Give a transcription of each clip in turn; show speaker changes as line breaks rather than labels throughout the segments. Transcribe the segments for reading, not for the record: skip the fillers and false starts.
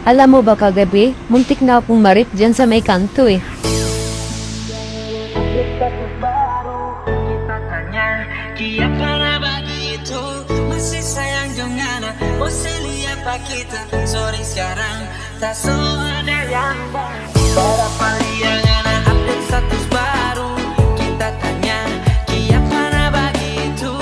Alam mo ba kagabi, muntik na akong marip dyan sa may kanto eh.
Kaya para begitu masih sayang dengan masih lihat pak kita sorry sekarang tak so ada yang para paliangan update status baru kita tanya kaya para begitu.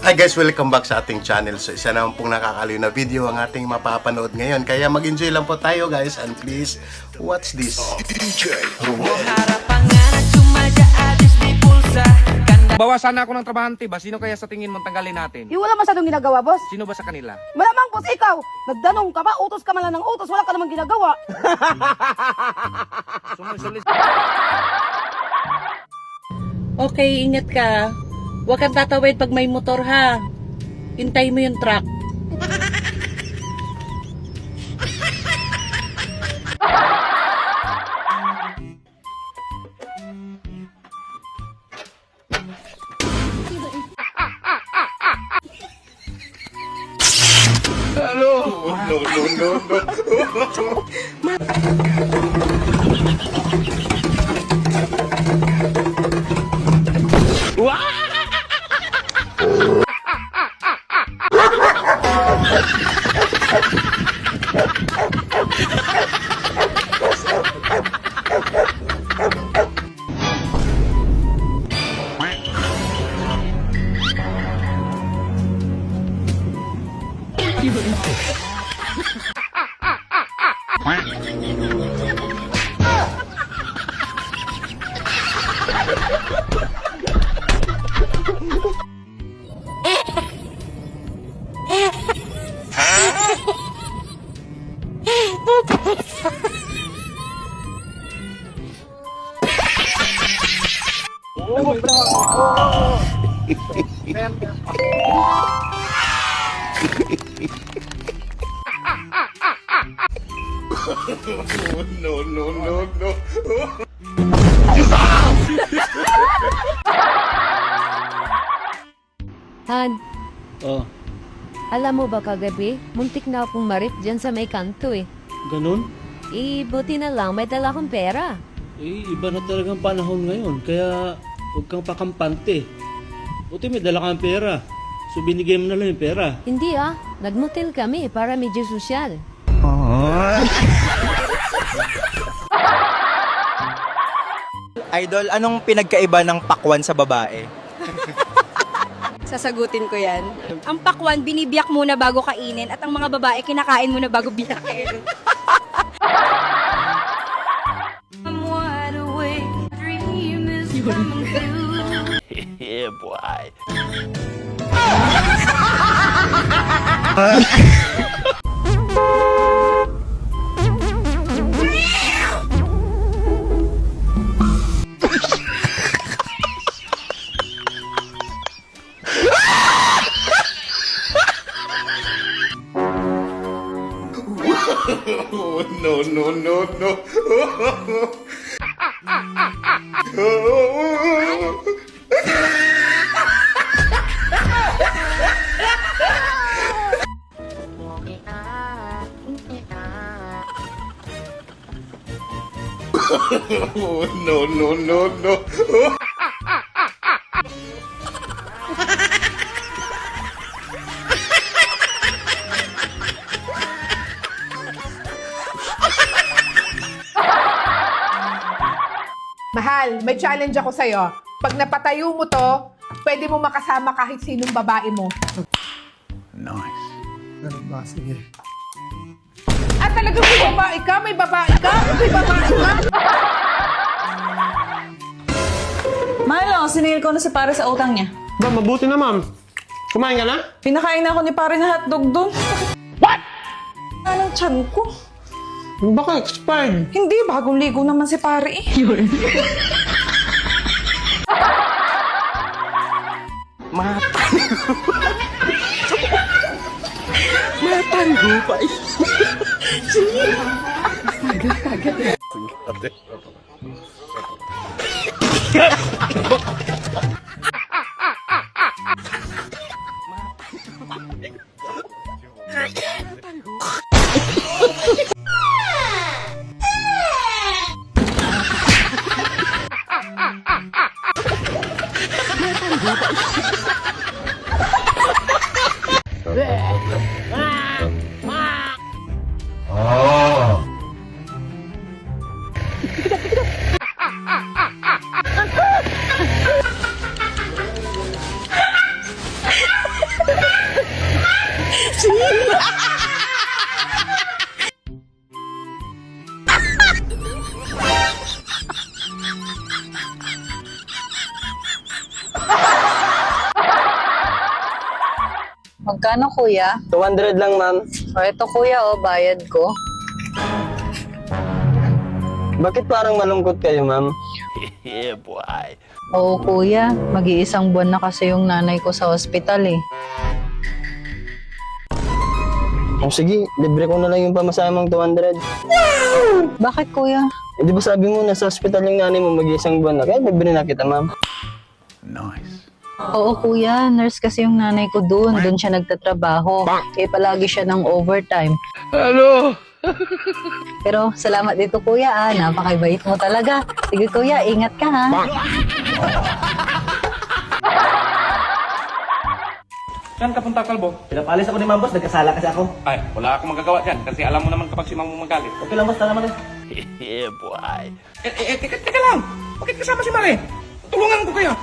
Hi guys, welcome back sa ating channel. So isa naman pong nakakaliw na video ang ating mapapanood ngayon. Kaya mag-enjoy lang po tayo guys, and please watch this.
Harapannya cuma habis di pulsa.
Bawasan na ako ng trabahante ba? Sino kaya sa tingin mong tanggalin natin?
Yung wala masyadong ginagawa, boss.
Sino ba sa kanila?
Malamang, boss, ikaw. Nagdanong ka ba? Utos ka man lang ng utos. Wala ka namang ginagawa.
Sumusulis.
Okay, ingat ka. Huwag kang tatawid pag may motor ha. Hintay mo yung truck.
Han,
Oh,
alam mo ba kagabi, muntik na akong marip dyan sa may kanto eh.
ganun?
Buti na lang, may dala akong pera.
Eh, iba na talagang panahon ngayon, kaya huwag kang pakampante. Buti may dala kang pera, so binigay mo na lang yung pera.
Hindi nagmotel kami para medyo sosyal.
Idol, anong pinagkaiba ng pakwan sa babae?
Sasagutin ko yan. Ang pakwan, binibiyak muna bago kainin at ang mga babae, kinakain muna bago biyakin. I'm wide awake, dream is coming through.
Yeah, boy.
Mahal, may challenge ako sa'yo. Pag napatayo mo to, pwede mo makasama kahit sinong babae mo.
Nice. Ganun ba? Sige.
At talagang may babae ka? May babae ka? May babae ka?
Malo, siningil ko na si pare sa utang niya.
Ba, mabuti na ma'am. Kumain ka na?
Pinakain na ako ni pare na hotdog doon. What? Anong tiyan ko?
Baka expired.
Hindi, bagong ligo naman si pare eh. Magkano kuya?
200 lang, ma'am.
O ito kuya, bayad ko.
Bakit parang malungkot kayo, ma'am?
Oo kuya, mag-iisang buwan na kasi yung nanay ko sa ospital eh.
Oh, sige, libre ko na lang yung pamasahe mong 200.
Bakit kuya?
Di ba sabi mo, nasa hospital yung nanay mo, mag-iisang buwan na. Kaya libre na kita, ma'am.
Oo kuya, nurse kasi yung nanay ko doon siya nagtatrabaho. Kaya palagi siya ng overtime.
Hello!
Pero salamat dito kuya napakabait mo talaga. Sige kuya, ingat ka ha.
Saan ka punta, Kalbo?
Pinapalis ako ni Ma'am Boss, nagkasala kasi ako.
Ay, wala akong magagawa dyan kasi alam mo naman kapag si Mang magalit.
Okay lang, Boss, tala mo rin.
Teka lang! Bakit kasama si Mare? Tulungan ko kayo!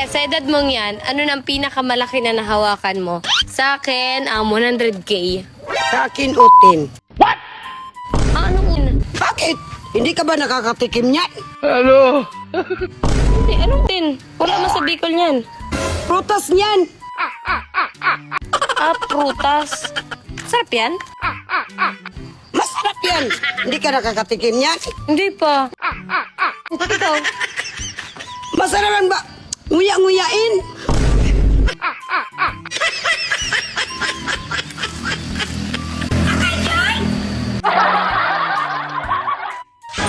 Sa edad mong yan, ano nang pinakamalaki na nahawakan mo? Sa akin, 100K.
Sa akin, utin.
Ano yun?
Bakit? Hindi ka ba nakakatikim niyan?
Hindi, anong tin? Wala man sa Bicol niyan.
Prutas niyan.
Prutas. Sarap yan?
Masarap yan. Hindi ka nakakatikim niyan.
Hindi pa. Ikaw?
Masarap yan ba? Nguya-nguyain.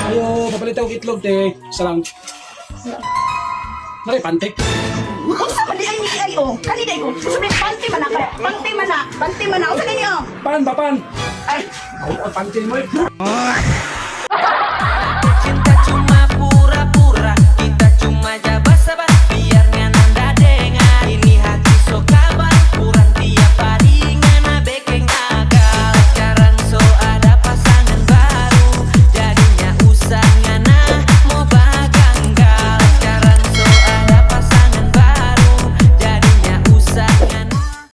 Ayo, papalit akong itlog, te. Salang. Mare, pantik.
Unsa man di ay oh. Kanina ko. Sabi panty man ako. Panty man na. Unsa kini oh?
Pan, papan.
Ay,
Pantil mo eh.